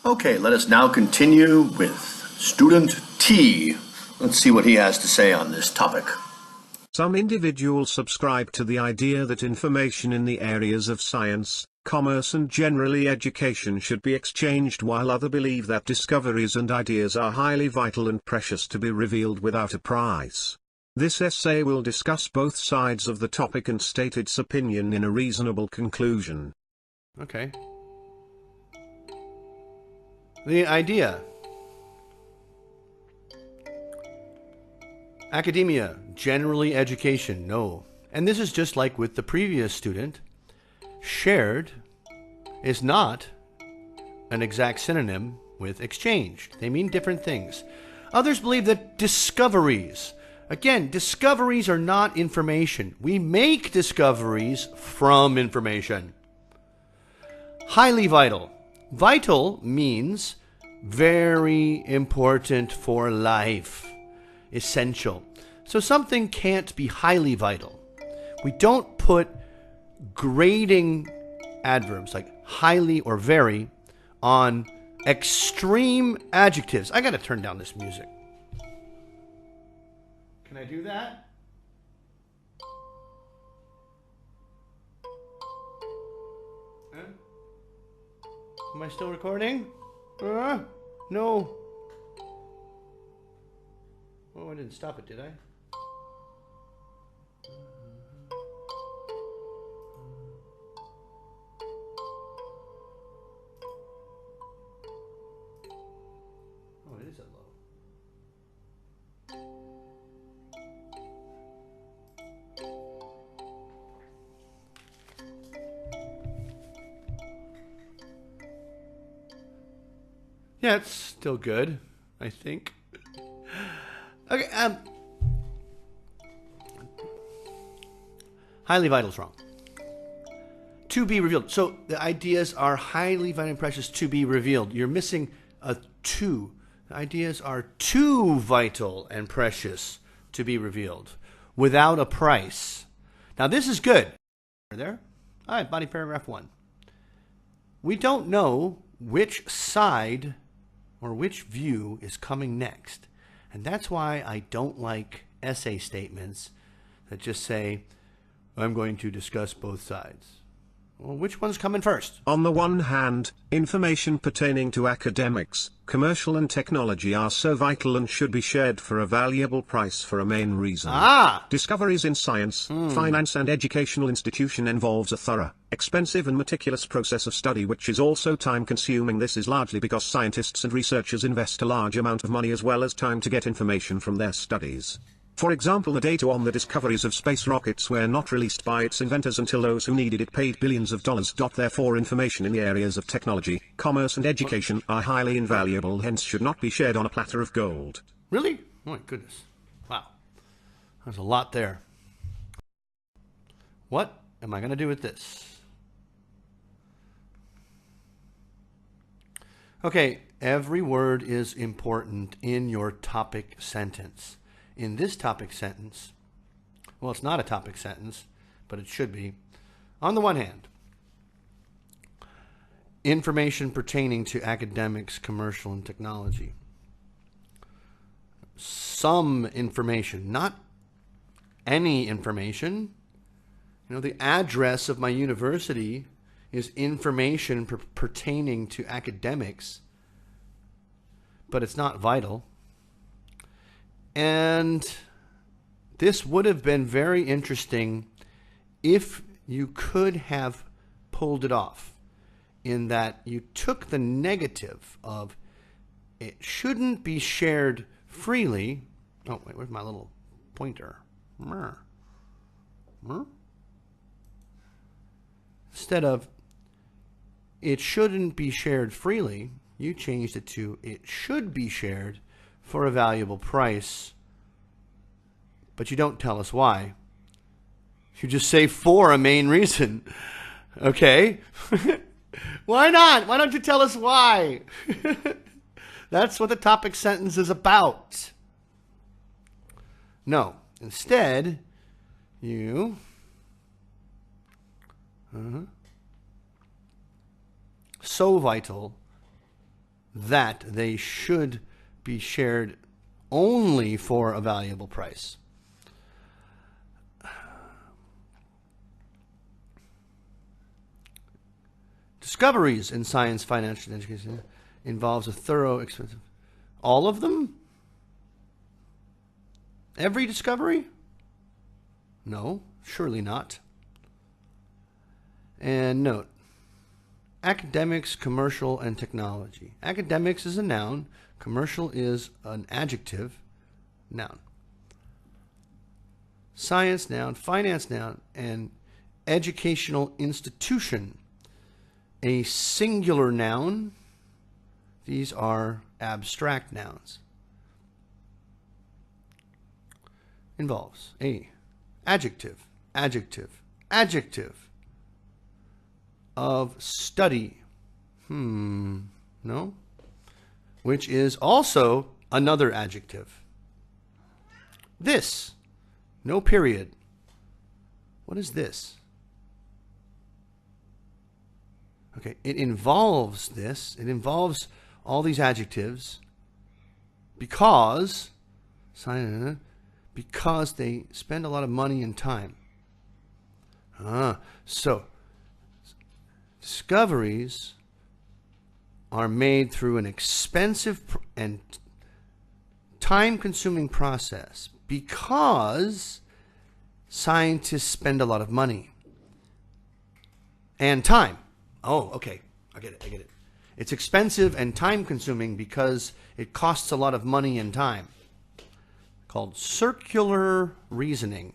Okay, let us now continue with student T. Let's see what he has to say on this topic. Some individuals subscribe to the idea that information in the areas of science, commerce and generally education should be exchanged, while others believe that discoveries and ideas are highly vital and precious to be revealed without a price. This essay will discuss both sides of the topic and state its opinion in a reasonable conclusion. Okay. The idea. Academia, generally education, no. And this is just like with the previous student. Shared is not an exact synonym with exchanged. They mean different things. Others believe that discoveries, again, discoveries are not information. We make discoveries from information. Highly vital. Vital means very important for life. Essential. So something can't be highly vital. We don't put grading adverbs like highly or very on extreme adjectives. I gotta turn down this music. Can I do that? Huh? Am I still recording? No. Oh, I didn't stop it, did I? Oh, it is that low. Yeah, it's still good, I think. Okay, highly vital is wrong. To be revealed. So the ideas are highly vital and precious to be revealed. You're missing a to. The ideas are too vital and precious to be revealed without a price. Now this is good. There? All right, body paragraph 1. We don't know which side or which view is coming next. And that's why I don't like essay statements that just say, I'm going to discuss both sides. Well, which one's coming first? On the one hand, information pertaining to academics, commercial and technology are so vital and should be shared for a valuable price for a main reason. Discoveries in science, finance and educational institution involves a thorough, expensive and meticulous process of study which is also time-consuming. This is largely because scientists and researchers invest a large amount of money as well as time to get information from their studies. For example, the data on the discoveries of space rockets were not released by its inventors until those who needed it paid billions of dollars. Therefore, information in the areas of technology, commerce and education are highly invaluable, hence should not be shared on a platter of gold. Really? Oh my goodness. Wow. There's a lot there. What am I going to do with this? Okay, every word is important in your topic sentence. In this topic sentence, well, it's not a topic sentence, but it should be. On the one hand, information pertaining to academics, commercial, and technology. Some information, not any information. You know, the address of my university is information pertaining to academics, but it's not vital. And this would have been very interesting if you could have pulled it off, in that you took the negative of it shouldn't be shared freely. Oh, wait, where's my little pointer? Instead of it shouldn't be shared freely, you changed it to it should be shared for a valuable price, but you don't tell us why. You just say for a main reason. Okay? Why not? Why don't you tell us why? That's what the topic sentence is about. No. Instead, you so vital that they should be shared only for a valuable price. Discoveries in science, finance, and education involves a thorough, expensive. All of them? Every discovery? No, surely not. And note, academics, commercial, and technology. Academics is a noun. Commercial is an adjective. Noun. Science, noun. Finance, noun. And educational institution, a singular noun. These are abstract nouns. Involves a adjective, adjective, adjective of study. No? Which is also another adjective. This. No period. What is this? Okay, it involves this. It involves all these adjectives because they spend a lot of money and time. So discoveries are made through an expensive and time-consuming process because scientists spend a lot of money and time. Oh, okay. I get it. It's expensive and time-consuming because it costs a lot of money and time. Called circular reasoning.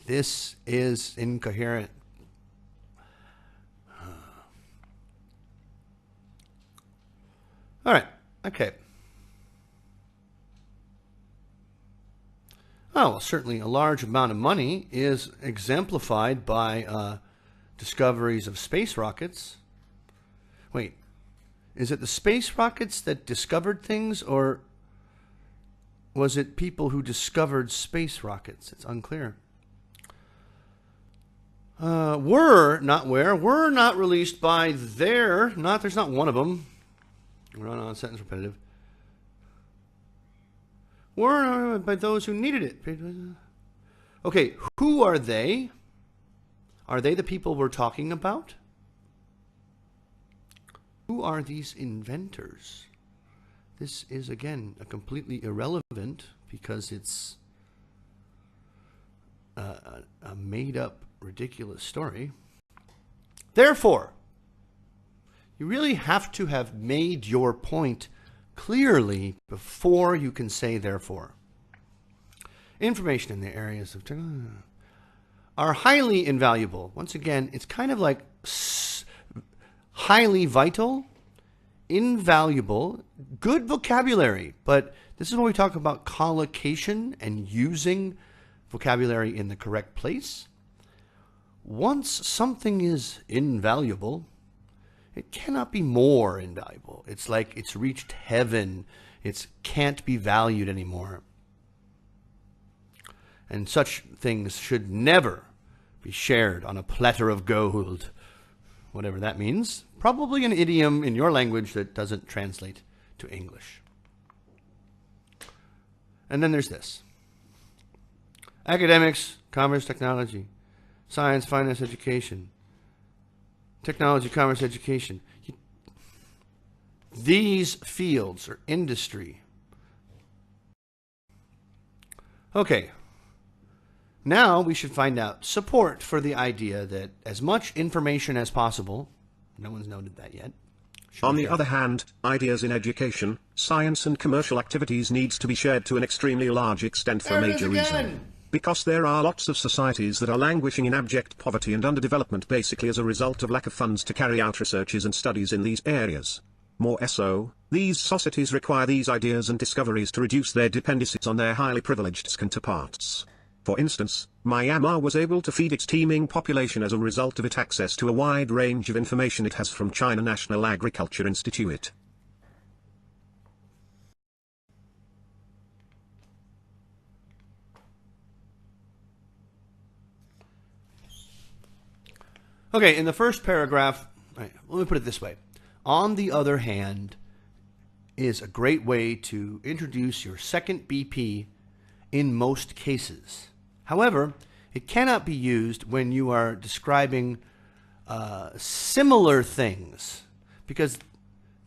This is incoherent. All right. Okay. Oh, well, certainly a large amount of money is exemplified by discoveries of space rockets. Wait, is it the space rockets that discovered things, or was it people who discovered space rockets? It's unclear. Were not released by there's not one of them. Run on sentence repetitive. Were by those who needed it. Okay, who are they? Are they the people we're talking about? Who are these inventors? This is, again, a completely irrelevant because it's a made-up, ridiculous story. Therefore, you really have to have made your point clearly before you can say therefore. Information in the areas of are highly invaluable. Once again, it's kind of like highly vital, invaluable, good vocabulary, but this is when we talk about collocation and using vocabulary in the correct place. Once something is invaluable, it cannot be more invaluable. It's like it's reached heaven. It can't be valued anymore. And such things should never be shared on a platter of gold, whatever that means. Probably an idiom in your language that doesn't translate to English. And then there's this. Academics, commerce, technology, science, finance, education. Technology, commerce, education. These fields are industry. Okay. Now we should find out support for the idea that as much information as possible, no one's noted that yet. On the other hand, ideas in education, science and commercial activities needs to be shared to an extremely large extent for a major reason. Because there are lots of societies that are languishing in abject poverty and underdevelopment basically as a result of lack of funds to carry out researches and studies in these areas. More so, these societies require these ideas and discoveries to reduce their dependencies on their highly privileged counterparts. For instance, Myanmar was able to feed its teeming population as a result of its access to a wide range of information it has from China National Agriculture Institute. Okay, in the first paragraph, let me put it this way. On the other hand, is a great way to introduce your second BP in most cases. However, it cannot be used when you are describing similar things, because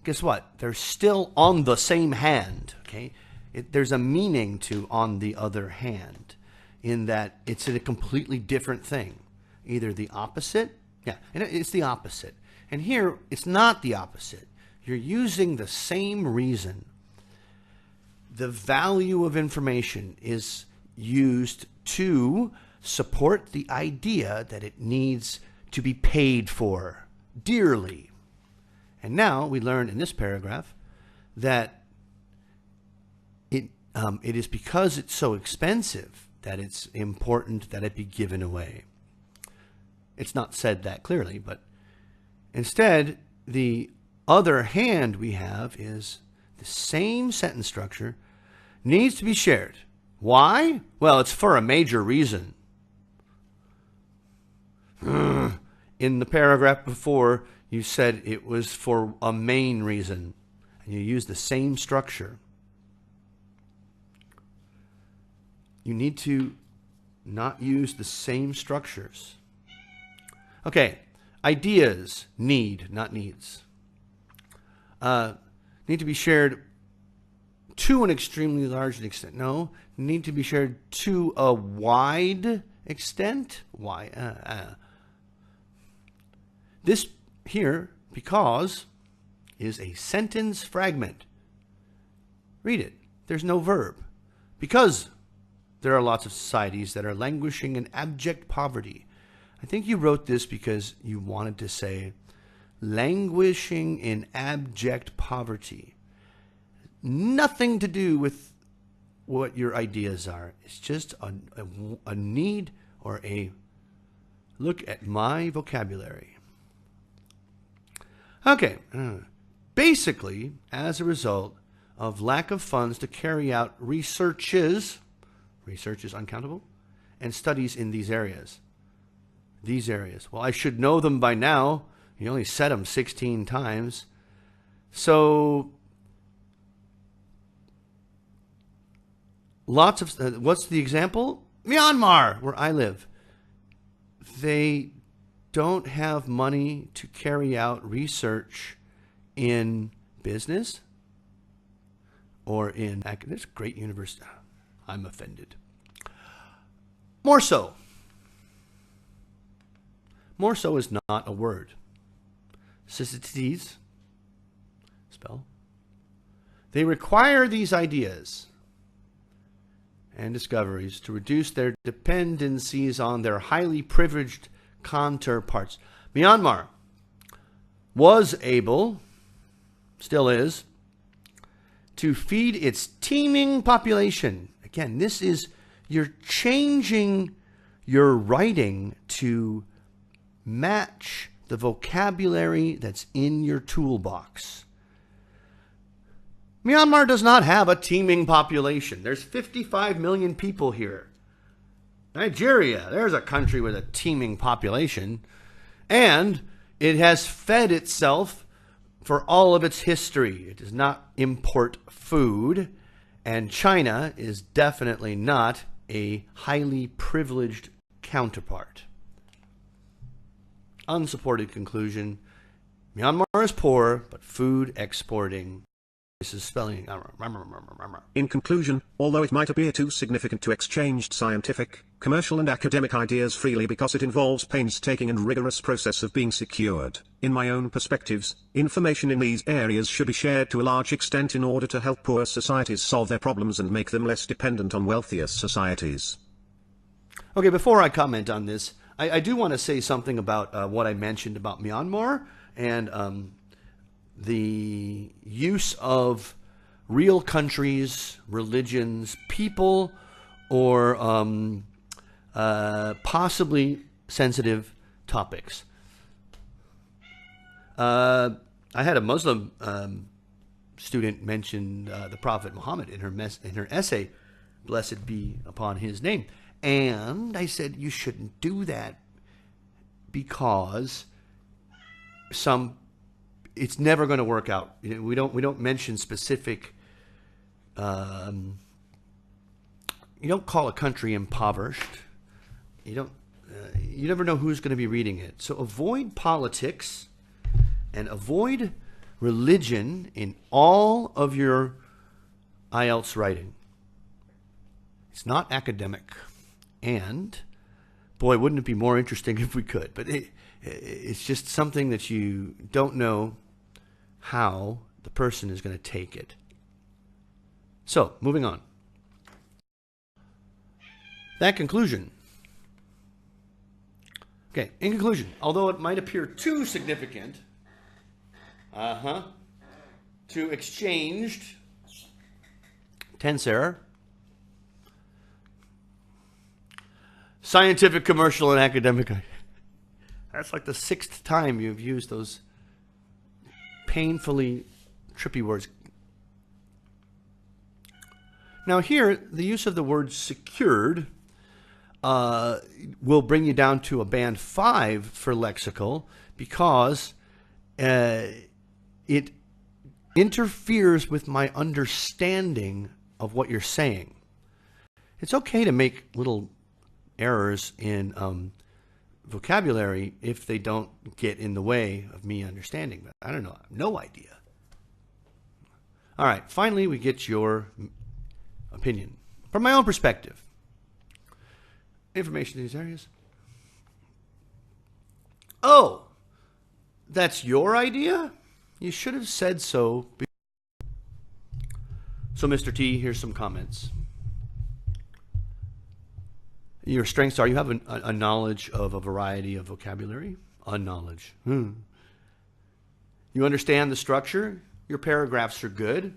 guess what? They're still on the same hand, okay? There's a meaning to on the other hand, in that it's a completely different thing. Either the opposite, and it's the opposite. And here, it's not the opposite. You're using the same reason. The value of information is used to support the idea that it needs to be paid for dearly. And now we learn in this paragraph that it is because it's so expensive that it's important that it be given away. It's not said that clearly, but instead, the other hand we have is the same sentence structure needs to be shared. Why? Well, it's for a major reason. In the paragraph before, you said it was for a main reason, and you use the same structure. You need to not use the same structures. Okay, ideas need, not needs. Need to be shared to an extremely large extent. No, need to be shared to a wide extent. Why? This here, because, is a sentence fragment. Read it. There's no verb. Because there are lots of societies that are languishing in abject poverty. I think you wrote this because you wanted to say languishing in abject poverty. Nothing to do with what your ideas are. It's just a need or a look at my vocabulary. Okay. Basically, as a result of lack of funds to carry out research is uncountable, and studies in these areas. These areas. Well, I should know them by now. You only said them 16 times. So, lots of, what's the example? Myanmar, where I live. They don't have money to carry out research in business or in academic. It's a great university. I'm offended. More so. More so is not a word. Societies, spell. They require these ideas and discoveries to reduce their dependencies on their highly privileged counterparts. Myanmar was able, still is, to feed its teeming population. Again, this is, you're changing your writing to match the vocabulary that's in your toolbox. Myanmar does not have a teeming population. There's 55 million people here. Nigeria, there's a country with a teeming population, and it has fed itself for all of its history. It does not import food, and China is definitely not a highly privileged counterpart. Unsupported conclusion. Myanmar is poor, but food exporting. This is spelling. In conclusion, although it might appear too significant to exchange scientific, commercial and academic ideas freely because it involves painstaking and rigorous process of being secured, in my own perspectives, information in these areas should be shared to a large extent in order to help poor societies solve their problems and make them less dependent on wealthier societies. Okay, before I comment on this, I do want to say something about what I mentioned about Myanmar and the use of real countries, religions, people, or possibly sensitive topics. I had a Muslim student mention the Prophet Muhammad in her essay, "Blessed be upon his name." And I said, you shouldn't do that because some it's never going to work out. We don't mention specific. You don't call a country impoverished. You never know who's going to be reading it. So avoid politics and avoid religion in all of your IELTS writing. It's not academic. And, boy, wouldn't it be more interesting if we could. But it's just something that you don't know how the person is going to take it. So, moving on. That conclusion. Okay, in conclusion, although it might appear too significant, to exchanged, tense error, scientific, commercial, and academic. That's like the 6th time you've used those painfully trippy words. Now here, the use of the word secured will bring you down to a band 5 for lexical because it interferes with my understanding of what you're saying. It's okay to make little errors in vocabulary if they don't get in the way of me understanding. But I don't know. I have no idea. All right. Finally, we get your opinion from my own perspective. Information in these areas. Oh, that's your idea? You should have said so. So, Mr. T, here's some comments. Your strengths are you have a knowledge of a variety of vocabulary. A knowledge. You understand the structure. Your paragraphs are good.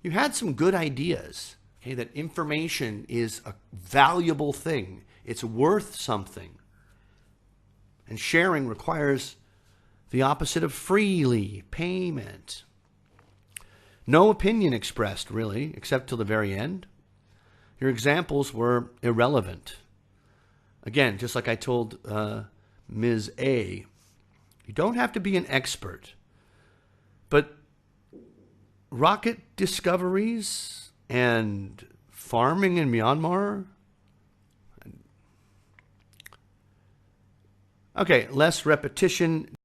You had some good ideas. Okay, that information is a valuable thing. It's worth something. And sharing requires the opposite of freely, payment. No opinion expressed, really, except till the very end. Your examples were irrelevant. Again, just like I told Ms. A, you don't have to be an expert. But rocket discoveries and farming in Myanmar? Okay, less repetition.